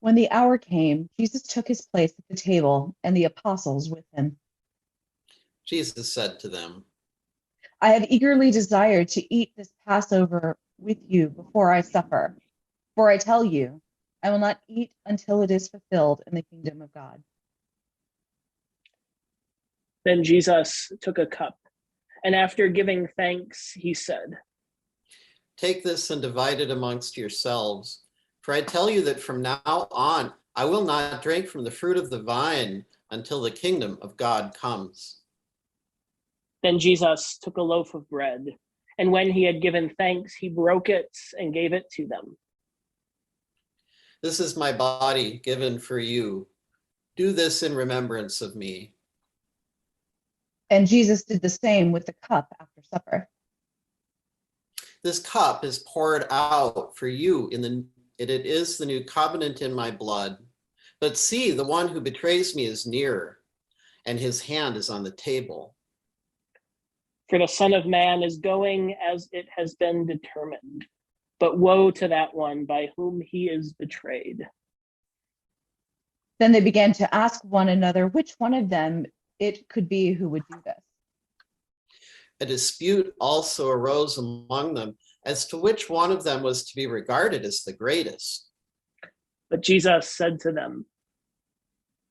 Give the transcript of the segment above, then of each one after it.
When the hour came, Jesus took his place at the table, and the apostles with him. Jesus said to them, I have eagerly desired to eat this Passover with you before I suffer. For I tell you, I will not eat until it is fulfilled in the kingdom of God. Then Jesus took a cup, and after giving thanks, he said, take this and divide it amongst yourselves. For I tell you that from now on, I will not drink from the fruit of the vine until the kingdom of God comes. Then Jesus took a loaf of bread, and when he had given thanks, he broke it and gave it to them. This is my body given for you. Do this in remembrance of me. And Jesus did the same with the cup after supper. This cup is poured out for you it is the new covenant in my blood. But see, the one who betrays me is near, and his hand is on the table. For the Son of Man is going as it has been determined, but woe to that one by whom he is betrayed. Then they began to ask one another which one of them it could be who would do this. A dispute also arose among them as to which one of them was to be regarded as the greatest. But Jesus said to them,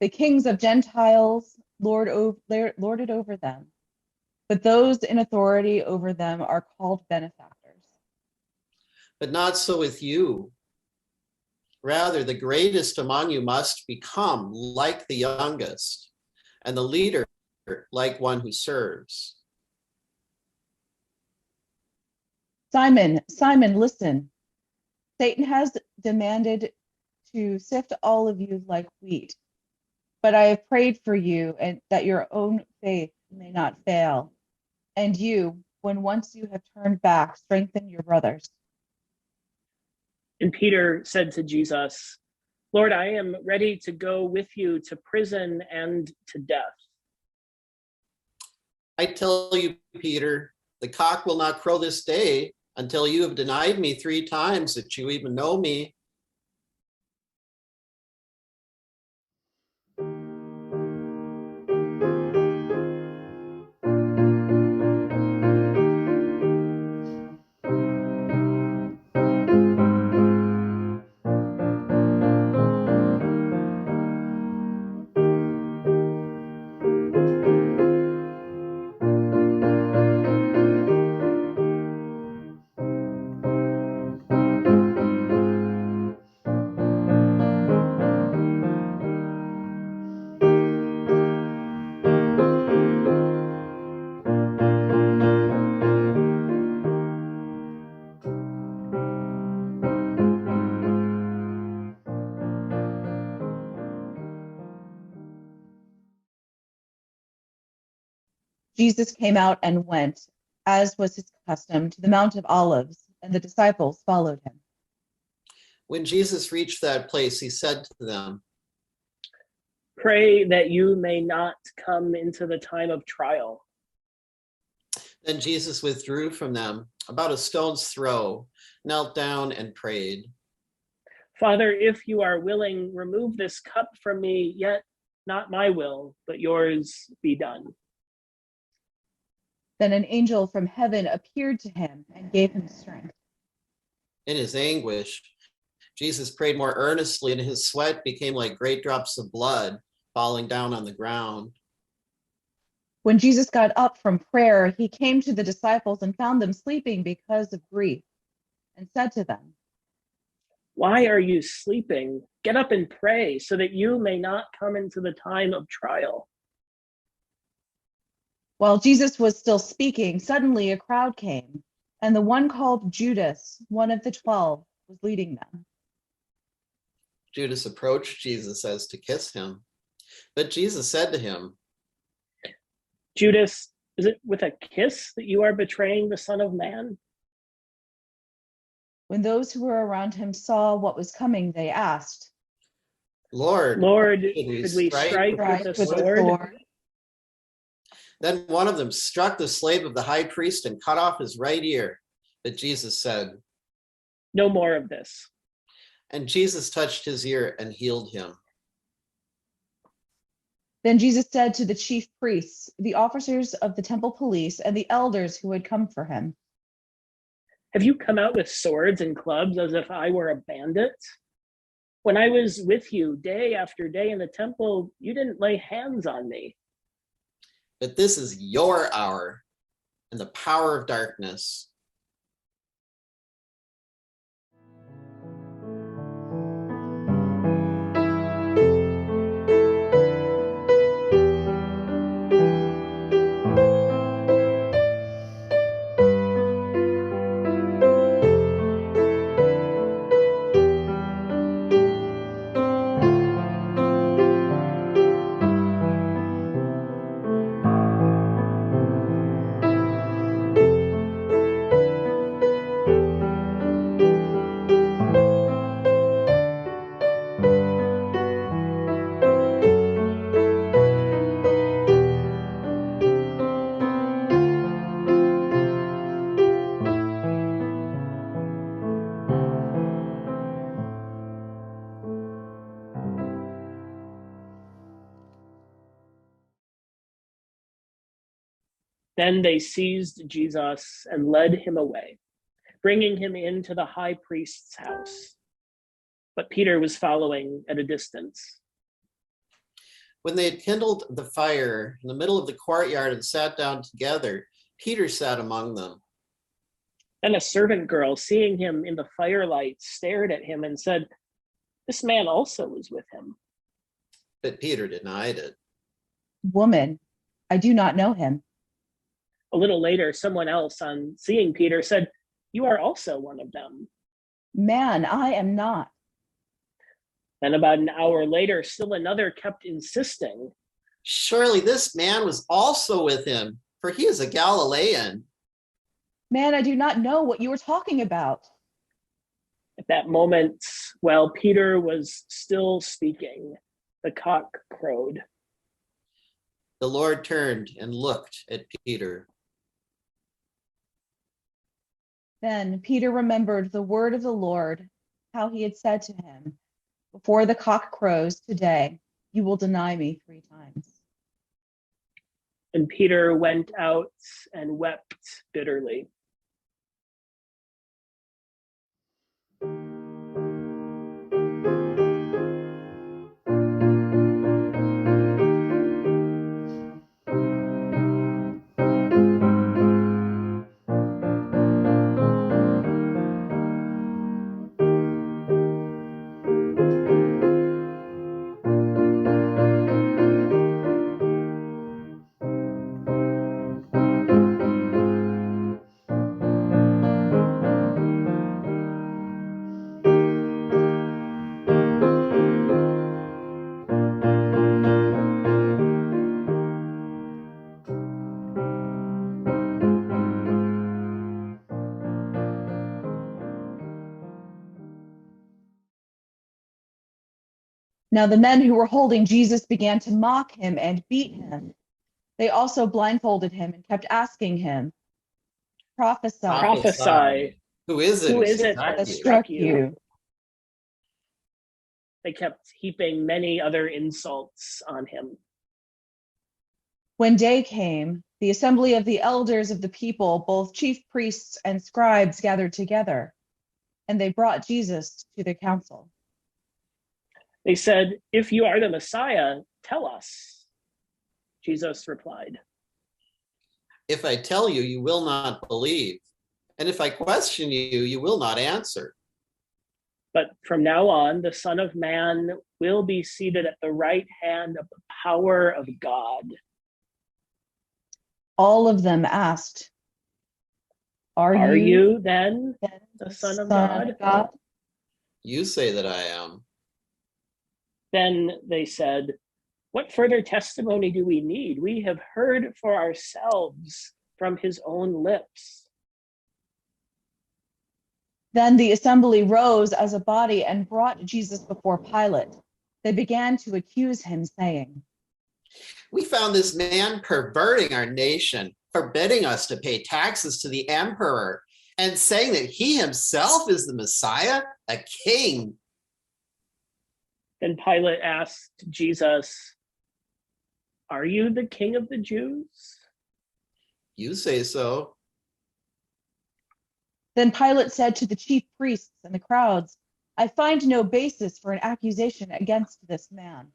the kings of Gentiles lord it over them, but those in authority over them are called benefactors. But not so with you. Rather, the greatest among you must become like the youngest, and the leader like one who serves. Simon, Simon, listen. Satan has demanded to sift all of you like wheat, but I have prayed for you and that your own faith may not fail. And you, when once you have turned back, strengthen your brothers. And Peter said to Jesus, Lord, I am ready to go with you to prison and to death. I tell you, Peter, the cock will not crow this day until you have denied me 3 times that you even know me. Jesus came out and went, as was his custom, to the Mount of Olives, and the disciples followed him. When Jesus reached that place, he said to them, Pray that you may not come into the time of trial. Then Jesus withdrew from them about a stone's throw, knelt down and prayed. Father, if you are willing, remove this cup from me, yet not my will, but yours be done. Then an angel from heaven appeared to him and gave him strength. In his anguish, Jesus prayed more earnestly, and his sweat became like great drops of blood falling down on the ground. When Jesus got up from prayer, he came to the disciples and found them sleeping because of grief, and said to them, Why are you sleeping? Get up and pray so that you may not come into the time of trial. While Jesus was still speaking, suddenly a crowd came, and the one called Judas, one of the 12, was leading them. Judas approached Jesus as to kiss him, but Jesus said to him, Judas, is it with a kiss that you are betraying the Son of Man? When those who were around him saw what was coming, they asked, Lord, should we strike with the sword? Then one of them struck the slave of the high priest and cut off his right ear. But Jesus said, No more of this. And Jesus touched his ear and healed him. Then Jesus said to the chief priests, the officers of the temple police, and the elders who had come for him, "Have you come out with swords and clubs as if I were a bandit? When I was with you day after day in the temple, you didn't lay hands on me." But this is your hour and the power of darkness. Then they seized Jesus and led him away, bringing him into the high priest's house. But Peter was following at a distance. When they had kindled the fire in the middle of the courtyard and sat down together, Peter sat among them. Then a servant girl, seeing him in the firelight, stared at him and said, "This man also was with him." But Peter denied it. Woman, I do not know him. A little later, someone else, on seeing Peter, said, "You are also one of them." Man, I am not. Then about an hour later, still another kept insisting, Surely this man was also with him, for he is a Galilean. Man, I do not know what you are talking about. At that moment, while Peter was still speaking, the cock crowed. The Lord turned and looked at Peter. Then Peter remembered the word of the Lord, how he had said to him, before the cock crows today, you will deny me 3 times. And Peter went out and wept bitterly. Now the men who were holding Jesus began to mock him and beat him. They also blindfolded him and kept asking him, prophesy, Prophesy. Who is it? Who is it that that struck you? They kept heaping many other insults on him. When day came, the assembly of the elders of the people, both chief priests and scribes, gathered together, and they brought Jesus to the council. They said, "If you are the Messiah, tell us." Jesus replied, If I tell you, you will not believe. And if I question you, you will not answer. "But from now on, the Son of Man will be seated at the right hand of the power of God." All of them asked, Are you then the Son of God? You say that I am. Then they said, "What further testimony do we need? We have heard for ourselves from his own lips." Then the assembly rose as a body and brought Jesus before Pilate. They began to accuse him, saying, We found this man perverting our nation, forbidding us to pay taxes to the emperor, and saying that he himself is the Messiah, a king. Then Pilate asked Jesus, "Are you the king of the Jews?" You say so. Then Pilate said to the chief priests and the crowds, I find no basis for an accusation against this man.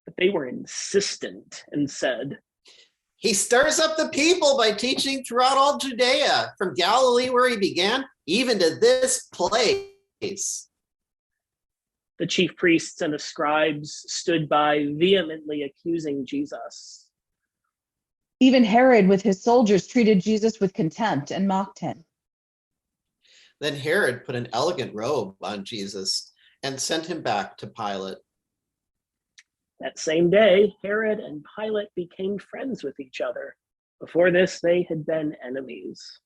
But they were insistent and said, He stirs up the people by teaching throughout all Judea, from Galilee where he began, even to this place. The chief priests and the scribes stood by, vehemently accusing Jesus. Even Herod with his soldiers treated Jesus with contempt and mocked him. Then Herod put an elegant robe on Jesus and sent him back to Pilate. That same day, Herod and Pilate became friends with each other. Before this, they had been enemies.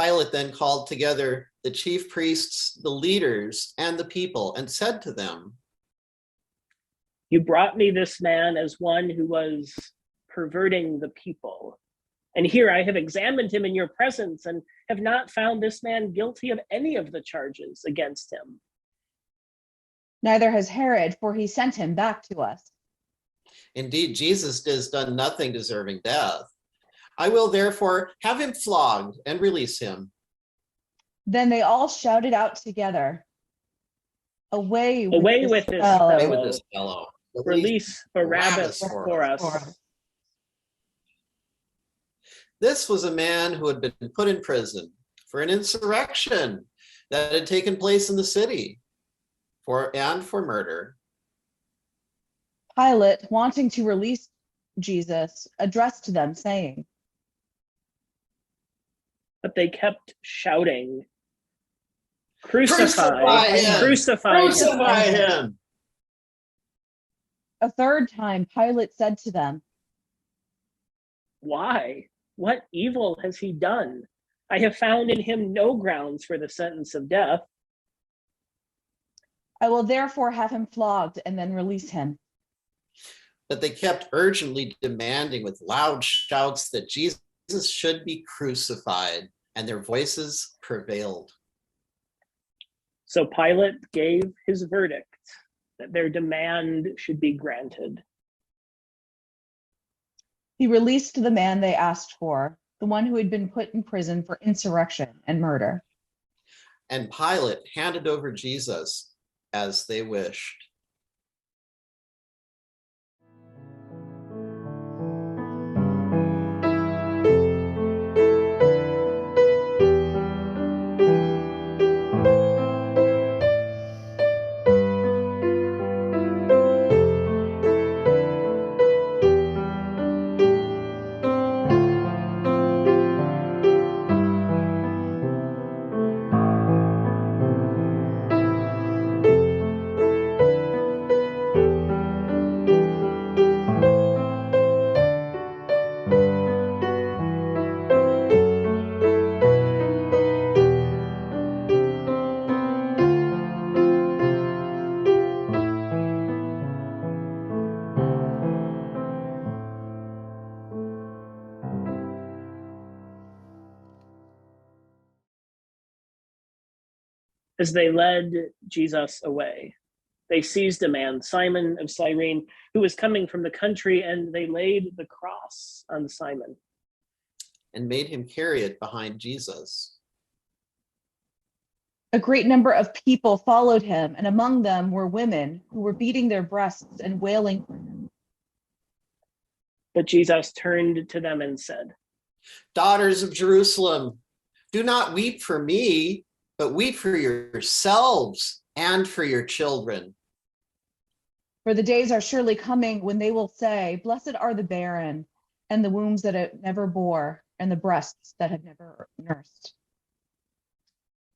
Pilate then called together the chief priests, the leaders, and the people, and said to them, You brought me this man as one who was perverting the people. And here I have examined him in your presence and have not found this man guilty of any of the charges against him. Neither has Herod, for he sent him back to us. Indeed, Jesus has done nothing deserving death. I will therefore have him flogged and release him. Then they all shouted out together, Away with Away this Away fellow. with this fellow. Release Barabbas Barabbas for us. This was a man who had been put in prison for an insurrection that had taken place in the city and for murder. Pilate, wanting to release Jesus, addressed them, saying, But they kept shouting, Crucify him! Crucify him! Crucify him! A third time, Pilate said to them, Why? What evil has he done? I have found in him no grounds for the sentence of death. I will therefore have him flogged and then release him. But they kept urgently demanding with loud shouts that Jesus should be crucified, and their voices prevailed. So Pilate gave his verdict that their demand should be granted. He released the man they asked for, the one who had been put in prison for insurrection and murder. And Pilate handed over Jesus as they wished. As they led Jesus away, they seized a man, Simon of Cyrene, who was coming from the country, and they laid the cross on Simon And made him carry it behind Jesus. A great number of people followed him, and among them were women who were beating their breasts and wailing for him. But Jesus turned to them and said, Daughters of Jerusalem, do not weep for me, but weep for yourselves and for your children. For the days are surely coming when they will say, blessed are the barren, and the wombs that it never bore, and the breasts that have never nursed.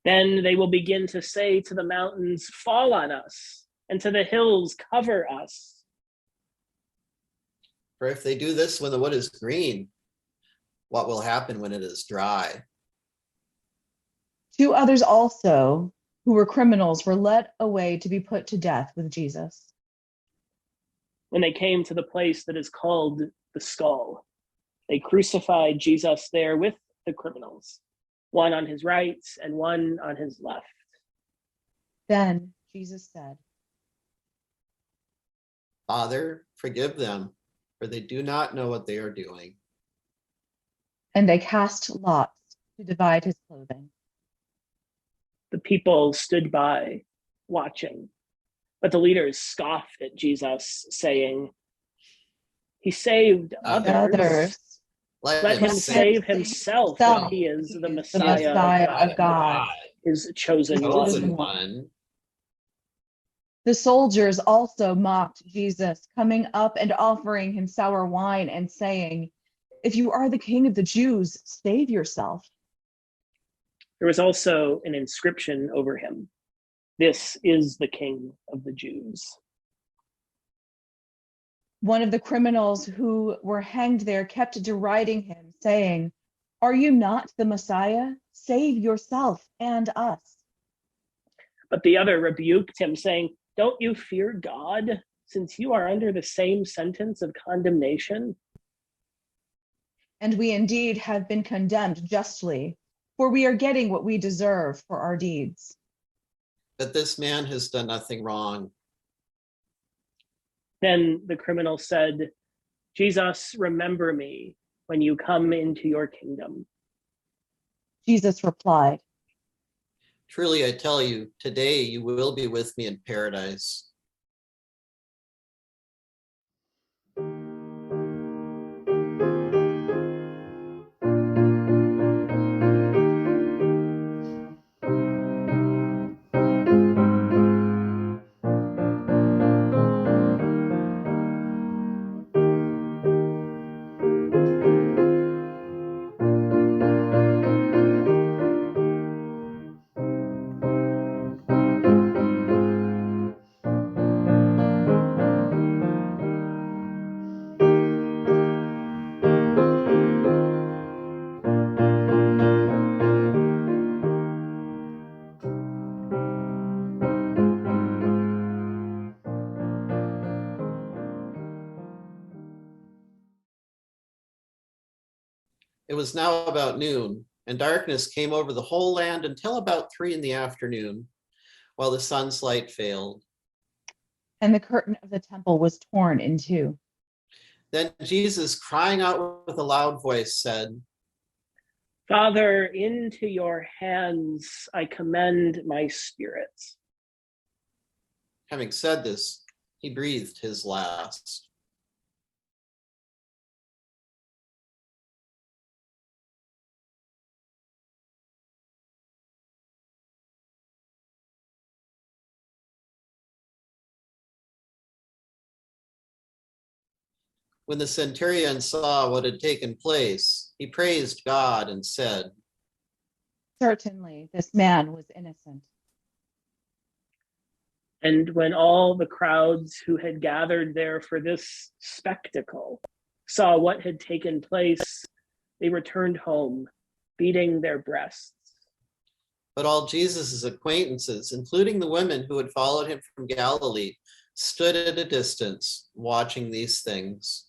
Then they will begin to say to the mountains, fall on us, and to the hills, cover us. For if they do this when the wood is green, what will happen when it is dry? 2 others also, who were criminals, were led away to be put to death with Jesus. When they came to the place that is called the Skull, they crucified Jesus there with the criminals, one on his right and one on his left. Then Jesus said, Father, forgive them, for they do not know what they are doing. and they cast lots to divide his clothing. The people stood by, watching, but the leaders scoffed at Jesus, saying, he saved others. Let him save himself if he is the Messiah of God, his chosen one. The soldiers also mocked Jesus, coming up and offering him sour wine and saying, if you are the king of the Jews, save yourself. There was also an inscription over him. This is the King of the Jews. One of the criminals who were hanged there kept deriding him, saying, are you not the Messiah? Save yourself and us. But the other rebuked him, saying, don't you fear God, since you are under the same sentence of condemnation? And we indeed have been condemned justly, for we are getting what we deserve for our deeds. But this man has done nothing wrong. Then the criminal said, Jesus, remember me when you come into your kingdom. Jesus replied, Truly, I tell you, today you will be with me in paradise. It was now about noon, and darkness came over the whole land until about 3 p.m, while the sun's light failed. and the curtain of the temple was torn in 2. Then Jesus, crying out with a loud voice, said, Father, into your hands I commend my spirit. Having said this, he breathed his last. When the centurion saw what had taken place, he praised God and said, Certainly, this man was innocent. And when all the crowds who had gathered there for this spectacle saw what had taken place, they returned home, beating their breasts. But all Jesus' acquaintances, including the women who had followed him from Galilee, stood at a distance, watching these things.